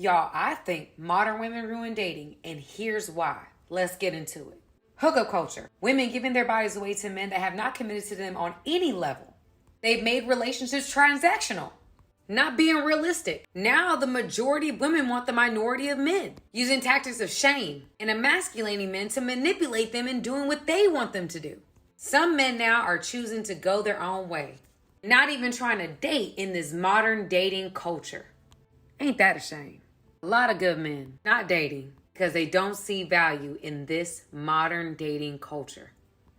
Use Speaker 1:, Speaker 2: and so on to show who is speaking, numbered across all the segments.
Speaker 1: Y'all, I think modern women ruin dating, and here's why. Let's get into it. Hookup culture. Women giving their bodies away to men that have not committed to them on any level. They've made relationships transactional, not being realistic. Now the majority of women want the minority of men, using tactics of shame and emasculating men to manipulate them in doing what they want them to do. Some men now are choosing to go their own way, not even trying to date in this modern dating culture. Ain't that a shame? A lot of good men not dating because they don't see value in this modern dating culture.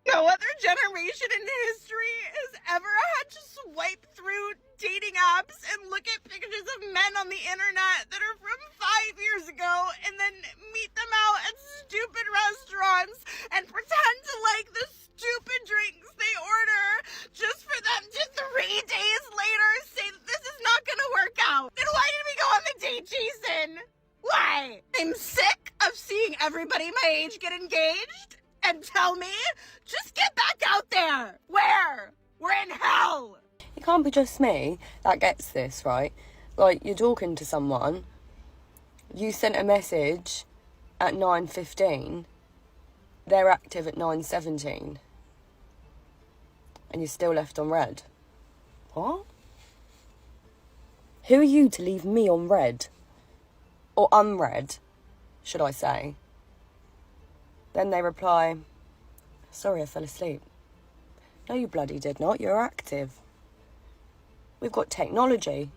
Speaker 2: No other generation in history has ever had to swipe through dating apps and look at pictures of men on the internet that are from 5 years ago and then meet them out at stupid restaurants and pretend to like the stupid drinks they order just for them to 3 days later say that this is not gonna work out. Then why did we go on the date, Jason? Why? I'm sick of seeing everybody my age get engaged and tell me, just get back out there. Where? We're in hell.
Speaker 3: It can't be just me that gets this, right? Like, you're talking to someone, you sent a message at 9:15, they're active at 9:17, and you're still left on red. What? Who are you to leave me on red? Or unread, should I say? Then they reply, sorry, I fell asleep. No, you bloody did not. You're active. We've got technology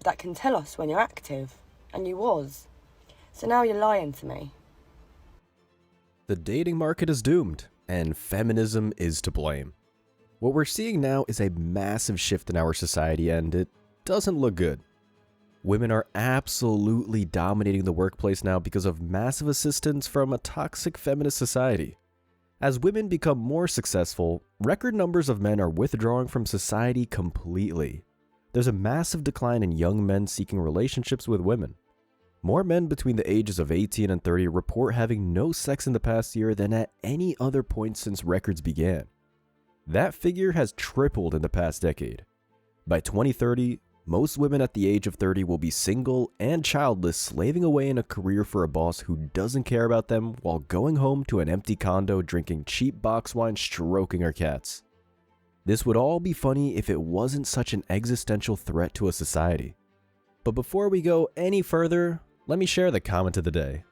Speaker 3: that can tell us when you're active, and you was. So now you're lying to me.
Speaker 4: The dating market is doomed, and feminism is to blame. What we're seeing now is a massive shift in our society, and it doesn't look good. Women are absolutely dominating the workplace now because of massive assistance from a toxic feminist society. As women become more successful, record numbers of men are withdrawing from society completely. There's a massive decline in young men seeking relationships with women. More men between the ages of 18 and 30 report having no sex in the past year than at any other point since records began. That figure has tripled in the past decade. By 2030, most women at the age of 30 will be single and childless, slaving away in a career for a boss who doesn't care about them while going home to an empty condo drinking cheap box wine, stroking her cats. This would all be funny if it wasn't such an existential threat to a society. But before we go any further, let me share the comment of the day.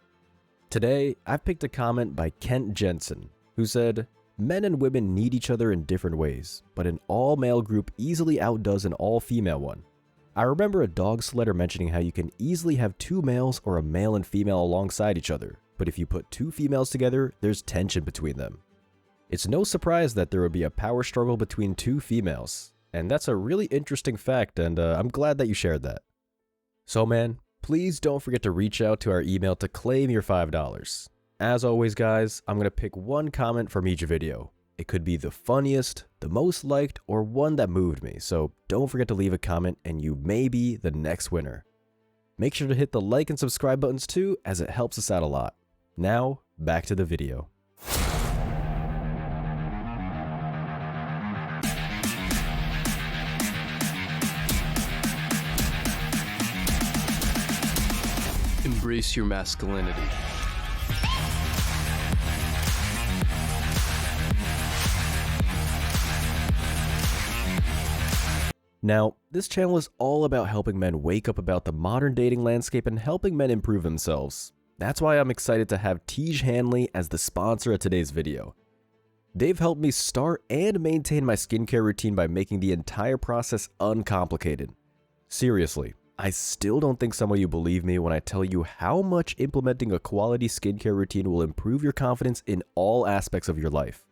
Speaker 4: Today, I've picked a comment by Kent Jensen, who said, men and women need each other in different ways, but an all-male group easily outdoes an all-female one. I remember a dog sledder mentioning how you can easily have 2 males or a male and female alongside each other, but if you put 2 females together, there's tension between them. It's no surprise that there would be a power struggle between 2 females, and that's a really interesting fact, and I'm glad that you shared that. So man, please don't forget to reach out to our email to claim your $5. As always guys, I'm going to pick one comment from each video. It could be the funniest, the most liked, or one that moved me, so don't forget to leave a comment and you may be the next winner. Make sure to hit the like and subscribe buttons too, as it helps us out a lot. Now, back to the video.
Speaker 5: Embrace your masculinity.
Speaker 4: Now, this channel is all about helping men wake up about the modern dating landscape and helping men improve themselves. That's why I'm excited to have Tej Hanley as the sponsor of today's video. They've helped me start and maintain my skincare routine by making the entire process uncomplicated. Seriously, I still don't think some of you believe me when I tell you how much implementing a quality skincare routine will improve your confidence in all aspects of your life.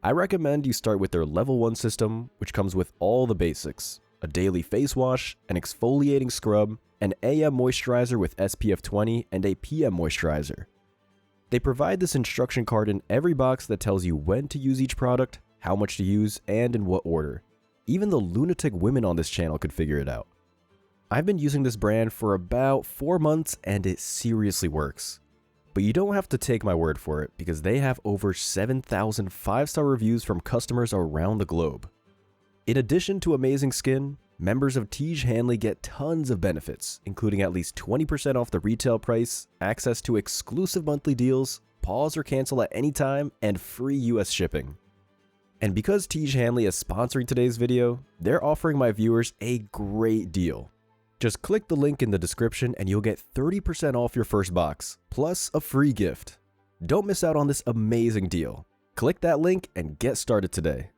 Speaker 4: I recommend you start with their Level 1 system, which comes with all the basics: a daily face wash, an exfoliating scrub, an AM moisturizer with SPF 20, and a PM moisturizer. They provide this instruction card in every box that tells you when to use each product, how much to use, and in what order. Even the lunatic women on this channel could figure it out. I've been using this brand for about 4 months and it seriously works. But you don't have to take my word for it, because they have over 7,000 5-star reviews from customers around the globe. In addition to amazing skin, members of Tiege Hanley get tons of benefits, including at least 20% off the retail price, access to exclusive monthly deals, pause or cancel at any time, and free US shipping. And because Tiege Hanley is sponsoring today's video, they're offering my viewers a great deal. Just click the link in the description and you'll get 30% off your first box, plus a free gift. Don't miss out on this amazing deal. Click that link and get started today.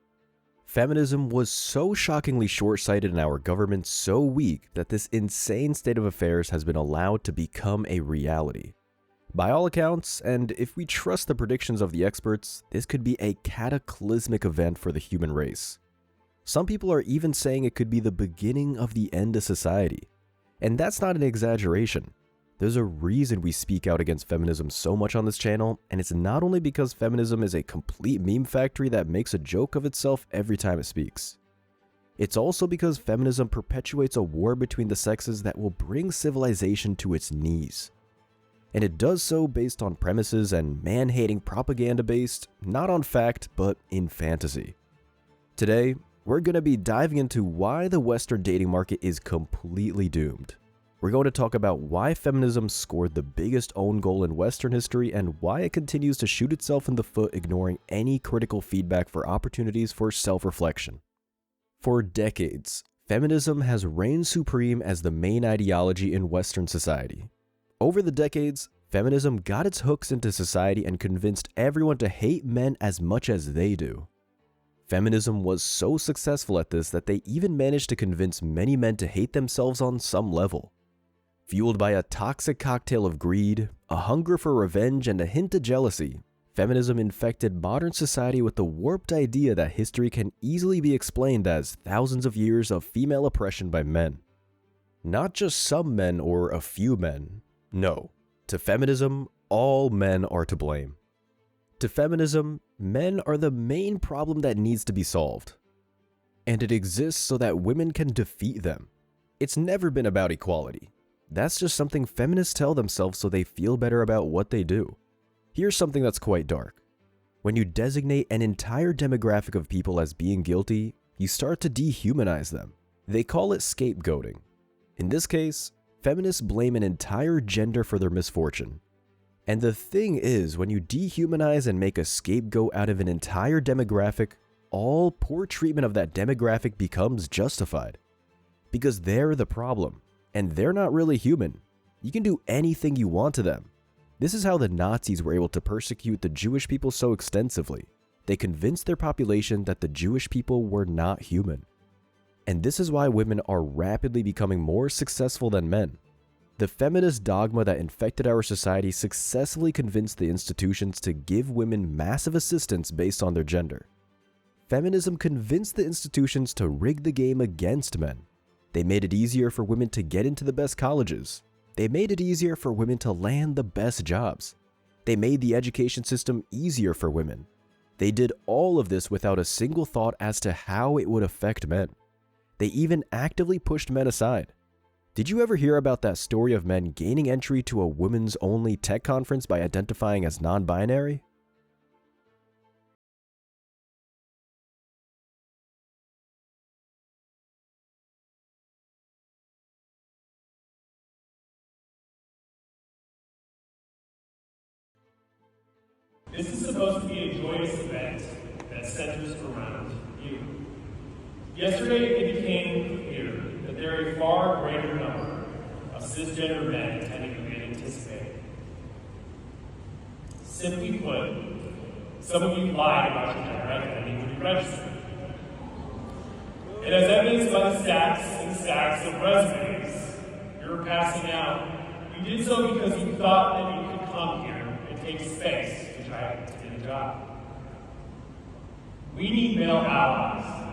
Speaker 4: Feminism was so shockingly short-sighted and our government so weak that this insane state of affairs has been allowed to become a reality. By all accounts, and if we trust the predictions of the experts, this could be a cataclysmic event for the human race. Some people are even saying it could be the beginning of the end of society. And that's not an exaggeration. There's a reason we speak out against feminism so much on this channel, and it's not only because feminism is a complete meme factory that makes a joke of itself every time it speaks. It's also because feminism perpetuates a war between the sexes that will bring civilization to its knees. And it does so based on premises and man-hating propaganda based, not on fact, but in fantasy. Today, we're going to be diving into why the Western dating market is completely doomed. We're going to talk about why feminism scored the biggest own goal in Western history and why it continues to shoot itself in the foot, ignoring any critical feedback for opportunities for self-reflection. For decades, feminism has reigned supreme as the main ideology in Western society. Over the decades, feminism got its hooks into society and convinced everyone to hate men as much as they do. Feminism was so successful at this that they even managed to convince many men to hate themselves on some level. Fueled by a toxic cocktail of greed, a hunger for revenge, and a hint of jealousy, feminism infected modern society with the warped idea that history can easily be explained as thousands of years of female oppression by men. Not just some men or a few men. No. To feminism, all men are to blame. To feminism, men are the main problem that needs to be solved. And it exists so that women can defeat them. It's never been about equality. That's just something feminists tell themselves so they feel better about what they do. Here's something that's quite dark. When you designate an entire demographic of people as being guilty, you start to dehumanize them. They call it scapegoating. In this case, feminists blame an entire gender for their misfortune. And the thing is, when you dehumanize and make a scapegoat out of an entire demographic, all poor treatment of that demographic becomes justified. Because they're the problem, and they're not really human. You can do anything you want to them. This is how the Nazis were able to persecute the Jewish people so extensively. They convinced their population that the Jewish people were not human. And this is why women are rapidly becoming more successful than men. The feminist dogma that infected our society successfully convinced the institutions to give women massive assistance based on their gender. Feminism convinced the institutions to rig the game against men. They made it easier for women to get into the best colleges. They made it easier for women to land the best jobs. They made the education system easier for women. They did all of this without a single thought as to how it would affect men. They even actively pushed men aside. Did you ever hear about that story of men gaining entry to a women's only tech conference by identifying as non-binary?
Speaker 6: This is supposed to be a joyous event that centers around you. Yesterday, it became clear that there are a far greater number of cisgender men attending than we had anticipated. Simply put, some of you lied about your gender identity when you registered. And as evidenced by the stacks and stacks of resumes you were passing out, you did so because you thought that you could come here and take space to try to get a job. We need male allies.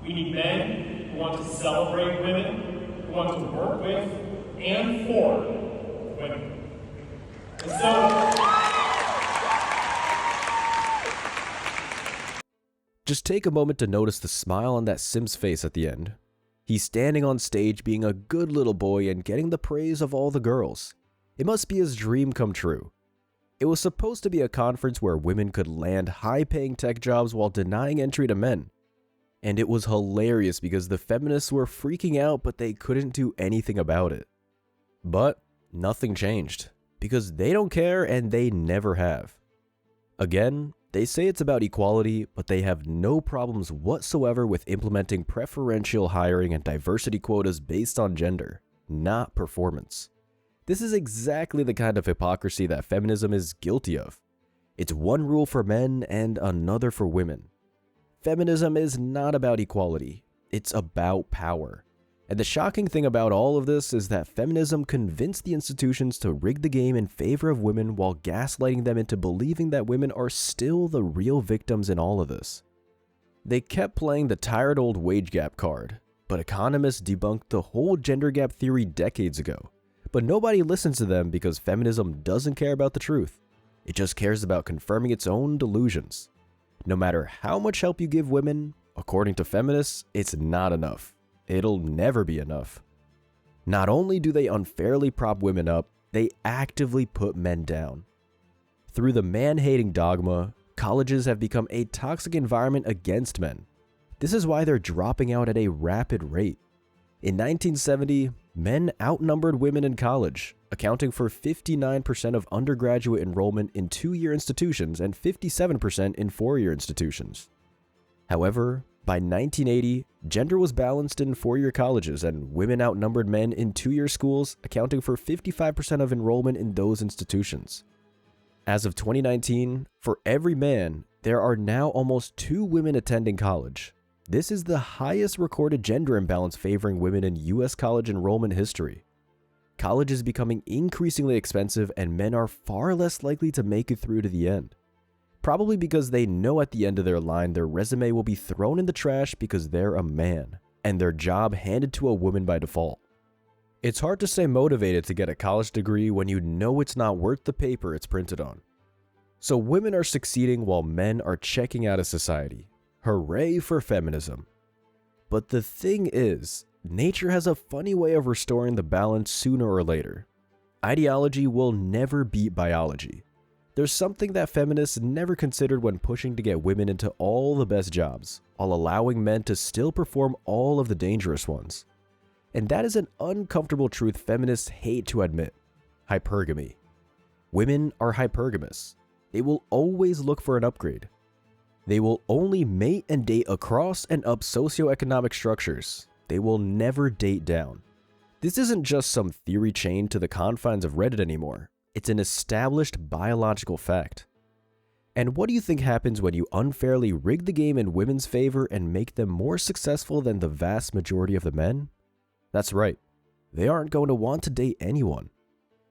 Speaker 6: We need men who want to celebrate women, who want to work with and for women. And so,
Speaker 4: just take a moment to notice the smile on that Sim's face at the end. He's standing on stage being a good little boy and getting the praise of all the girls. It must be his dream come true. It was supposed to be a conference where women could land high-paying tech jobs while denying entry to men. And it was hilarious because the feminists were freaking out, but they couldn't do anything about it. But nothing changed, because they don't care and they never have. Again, they say it's about equality, but they have no problems whatsoever with implementing preferential hiring and diversity quotas based on gender, not performance. This is exactly the kind of hypocrisy that feminism is guilty of. It's one rule for men and another for women. Feminism is not about equality, it's about power. And the shocking thing about all of this is that feminism convinced the institutions to rig the game in favor of women while gaslighting them into believing that women are still the real victims in all of this. They kept playing the tired old wage gap card, but economists debunked the whole gender gap theory decades ago. But nobody listens to them because feminism doesn't care about the truth. It just cares about confirming its own delusions. No matter how much help you give women, according to feminists, it's not enough. It'll never be enough. Not only do they unfairly prop women up, they actively put men down. Through the man-hating dogma, colleges have become a toxic environment against men. This is why they're dropping out at a rapid rate. In 1970, men outnumbered women in college, accounting for 59% of undergraduate enrollment in 2-year institutions and 57% in 4-year institutions. However, by 1980, gender was balanced in 4-year colleges and women outnumbered men in 2-year schools, accounting for 55% of enrollment in those institutions. As of 2019, for every man, there are now almost 2 women attending college. This is the highest recorded gender imbalance favoring women in US college enrollment history. College is becoming increasingly expensive and men are far less likely to make it through to the end. Probably because they know at the end of their line their resume will be thrown in the trash because they're a man, and their job handed to a woman by default. It's hard to stay motivated to get a college degree when you know it's not worth the paper it's printed on. So women are succeeding while men are checking out of society. Hooray for feminism. But the thing is, nature has a funny way of restoring the balance sooner or later. Ideology will never beat biology. There's something that feminists never considered when pushing to get women into all the best jobs, while allowing men to still perform all of the dangerous ones. And that is an uncomfortable truth feminists hate to admit. Hypergamy. Women are hypergamous. They will always look for an upgrade. They will only mate and date across and up socioeconomic structures. They will never date down. This isn't just some theory chained to the confines of Reddit anymore. It's an established biological fact. And what do you think happens when you unfairly rig the game in women's favor and make them more successful than the vast majority of the men? That's right. They aren't going to want to date anyone.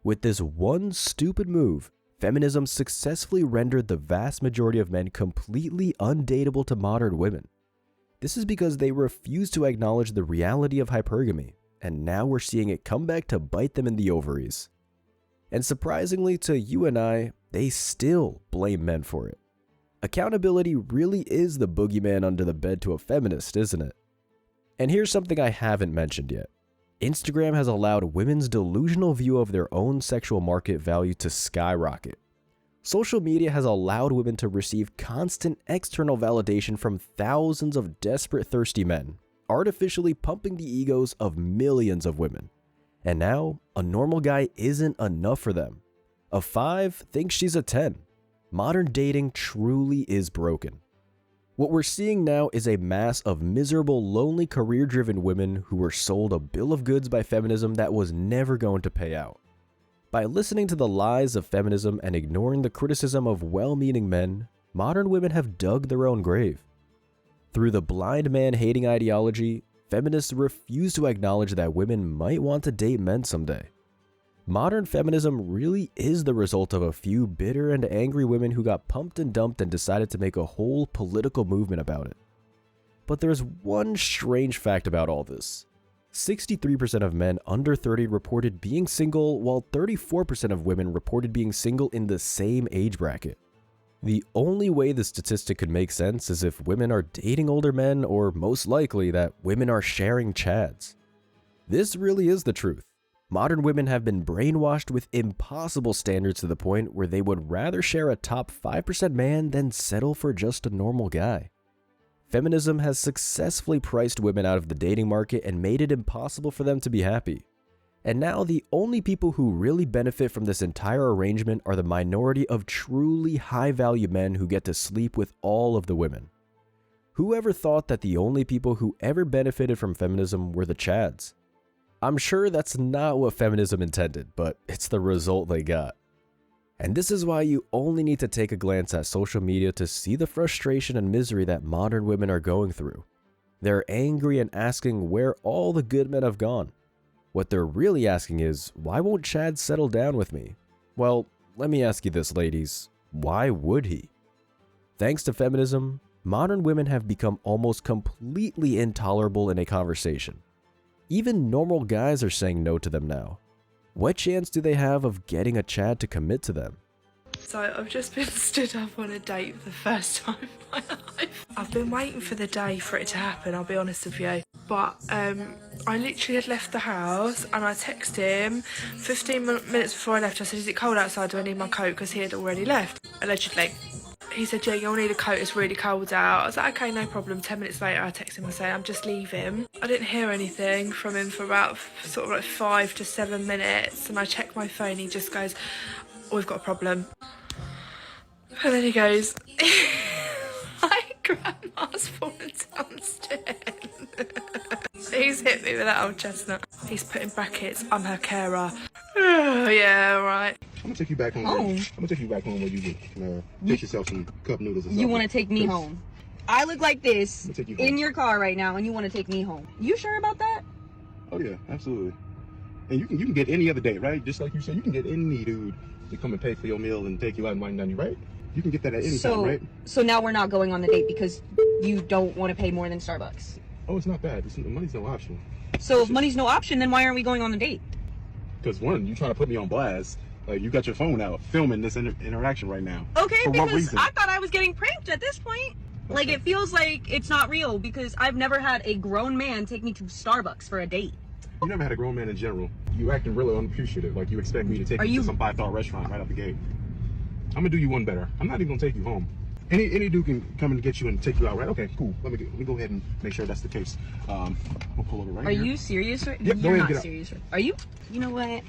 Speaker 4: With this one stupid move, feminism successfully rendered the vast majority of men completely undateable to modern women. This is because they refuse to acknowledge the reality of hypergamy, and now we're seeing it come back to bite them in the ovaries. And surprisingly to you and I, they still blame men for it. Accountability really is the boogeyman under the bed to a feminist, isn't it? And here's something I haven't mentioned yet. Instagram has allowed women's delusional view of their own sexual market value to skyrocket. Social media has allowed women to receive constant external validation from thousands of desperate, thirsty men, artificially pumping the egos of millions of women. And now, a normal guy isn't enough for them. A 5 thinks she's a 10. Modern dating truly is broken. What we're seeing now is a mass of miserable, lonely, career-driven women who were sold a bill of goods by feminism that was never going to pay out. By listening to the lies of feminism and ignoring the criticism of well-meaning men, modern women have dug their own grave. Through the blind man-hating ideology, feminists refuse to acknowledge that women might want to date men someday. Modern feminism really is the result of a few bitter and angry women who got pumped and dumped and decided to make a whole political movement about it. But there's one strange fact about all this. 63% of men under 30 reported being single, while 34% of women reported being single in the same age bracket. The only way the statistic could make sense is if women are dating older men, or most likely that women are sharing chads. This really is the truth. Modern women have been brainwashed with impossible standards to the point where they would rather share a top 5% man than settle for just a normal guy. Feminism has successfully priced women out of the dating market and made it impossible for them to be happy. And now the only people who really benefit from this entire arrangement are the minority of truly high-value men who get to sleep with all of the women. Whoever thought that the only people who ever benefited from feminism were the Chads? I'm sure that's not what feminism intended, but it's the result they got. And this is why you only need to take a glance at social media to see the frustration and misery that modern women are going through. They're angry and asking where all the good men have gone. What they're really asking is, why won't Chad settle down with me? Well, let me ask you this, ladies. Why would he? Thanks to feminism, modern women have become almost completely intolerable in a conversation. Even normal guys are saying no to them now. What chance do they have of getting a Chad to commit to them?
Speaker 7: So I've just been stood up on a date for the first time in my life. I've been waiting for the day for it to happen, I'll be honest with you. But I literally had left the house and I texted him 15 minutes before I left. I said, is it cold outside? Do I need my coat? Because he had already left, allegedly. He said, yeah, you'll need a coat, it's really cold out. I was like, okay, no problem. 10 minutes later, I texted him and said, I'm just leaving. I didn't hear anything from him for about sort of like 5 to 7 minutes. And I checked my phone, he just goes, oh, we've got a problem. And then he goes, my grandma's fallen downstairs. He's hit me with that old chestnut. He's put in brackets, I'm her carer. Oh, yeah, right.
Speaker 8: I'm gonna take you back home. I'm gonna take you back home where you can fix yourself some cup noodles or something.
Speaker 2: You want to take me home? I look like this
Speaker 8: take you home.
Speaker 2: in your car right now, and you want to take me home? You sure about that?
Speaker 8: Oh yeah, absolutely. And you can get any other date, right? Just like you said, you can get any dude to come and pay for your meal and take you out and wine down you, right? You can get that at any time, right?
Speaker 2: So now we're not going on the date because you don't want to pay more than Starbucks.
Speaker 8: Oh, it's not bad. Money's no option.
Speaker 2: So if money's no option, then why aren't we going on the date?
Speaker 8: Because one, you trying to put me on blast. Like, you got your phone out filming this interaction right now.
Speaker 2: Okay,
Speaker 8: For what
Speaker 2: because
Speaker 8: reason?
Speaker 2: I thought I was getting pranked at this point. Like, it feels like it's not real because I've never had a grown man take me to Starbucks for a date.
Speaker 8: You never had a grown man in general. You acting really unappreciative. Like, you expect me to take you to some 5-star restaurant right out the gate. I'm gonna do you one better. I'm not even gonna take you home. Any dude can come and get you and take you out, right? Okay, cool. Let me go ahead and make sure that's the case. We'll pull over right
Speaker 2: Are
Speaker 8: here.
Speaker 2: you serious?
Speaker 8: Yep,
Speaker 2: You're
Speaker 8: go ahead and
Speaker 2: not
Speaker 8: get out.
Speaker 2: serious. Are you? You know what?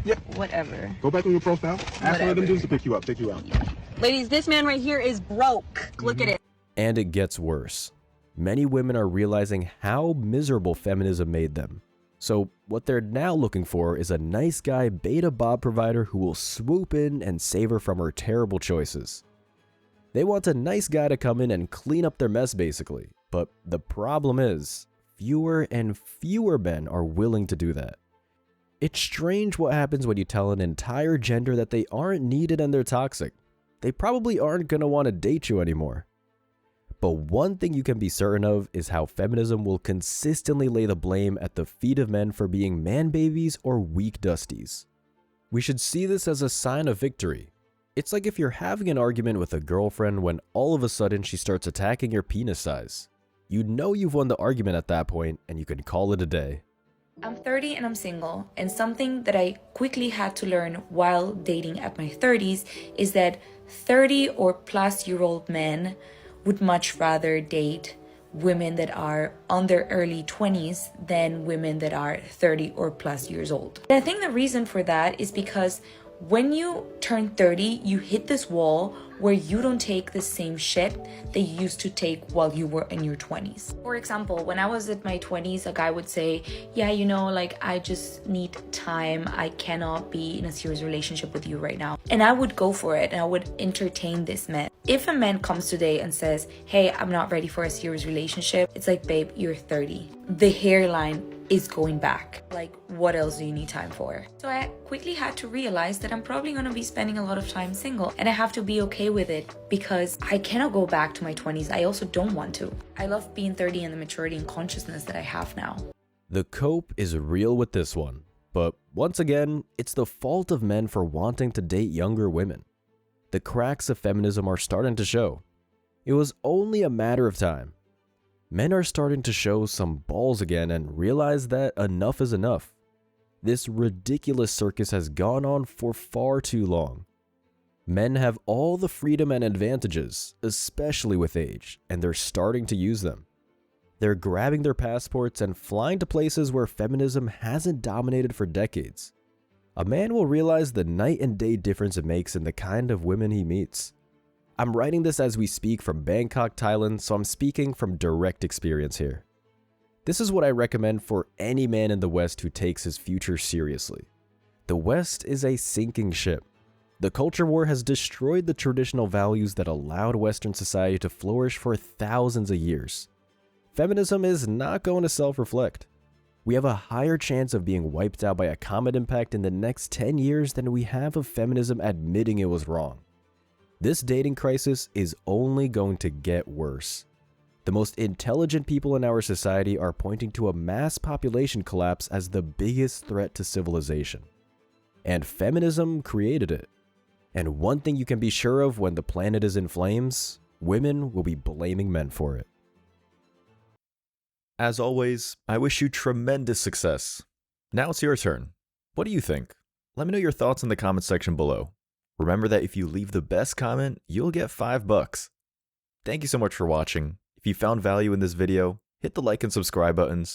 Speaker 8: Yep.
Speaker 2: Whatever.
Speaker 8: Go back on your profile. Ask one of them dudes to pick you up, take you out.
Speaker 2: Ladies, this man right here is broke. Look at it.
Speaker 4: And it gets worse. Many women are realizing how miserable feminism made them. So what they're now looking for is a nice guy beta bob provider who will swoop in and save her from her terrible choices. They want a nice guy to come in and clean up their mess basically, but the problem is, fewer and fewer men are willing to do that. It's strange what happens when you tell an entire gender that they aren't needed and they're toxic. They probably aren't going to want to date you anymore. But one thing you can be certain of is how feminism will consistently lay the blame at the feet of men for being man babies or weak dusties. We should see this as a sign of victory. It's like if you're having an argument with a girlfriend when all of a sudden she starts attacking your penis size. You know you've won the argument at that point and you can call it a day.
Speaker 9: I'm 30 and I'm single, and something that I quickly had to learn while dating at my 30s is that 30 or plus year old men would much rather date women that are on their early 20s than women that are 30 or plus years old. And I think the reason for that is because when you turn 30, you hit this wall where you don't take the same shit that you used to take while you were in your 20s. For example, when I was at my 20s, a guy would say, yeah, you know, like, I just need time. I cannot be in a serious relationship with you right now. And I would go for it and I would entertain this man. If a man comes today and says, hey, I'm not ready for a serious relationship, it's like, babe, you're 30. The hairline is going back. Like, what else do you need time for? So I quickly had to realize that I'm probably gonna be spending a lot of time single, and I have to be okay with it because I cannot go back to my 20s. I also don't want to. I love being 30 and the maturity and consciousness that I have now.
Speaker 4: The cope is real with this one, but once again, it's the fault of men for wanting to date younger women. The cracks of feminism are starting to show. It was only a matter of time. Men are starting to show some balls again and realize that enough is enough. This ridiculous circus has gone on for far too long. Men have all the freedom and advantages, especially with age, and they're starting to use them. They're grabbing their passports and flying to places where feminism hasn't dominated for decades. A man will realize the night and day difference it makes in the kind of women he meets. I'm writing this as we speak from Bangkok, Thailand, so I'm speaking from direct experience here. This is what I recommend for any man in the West who takes his future seriously. The West is a sinking ship. The culture war has destroyed the traditional values that allowed Western society to flourish for thousands of years. Feminism is not going to self-reflect. We have a higher chance of being wiped out by a comet impact in the next 10 years than we have of feminism admitting it was wrong. This dating crisis is only going to get worse. The most intelligent people in our society are pointing to a mass population collapse as the biggest threat to civilization. And feminism created it. And one thing you can be sure of when the planet is in flames, women will be blaming men for it.
Speaker 10: As always, I wish you tremendous success. Now it's your turn. What do you think? Let me know your thoughts in the comment section below. Remember that if you leave the best comment, you'll get $5. Thank you so much for watching. If you found value in this video, hit the like and subscribe buttons,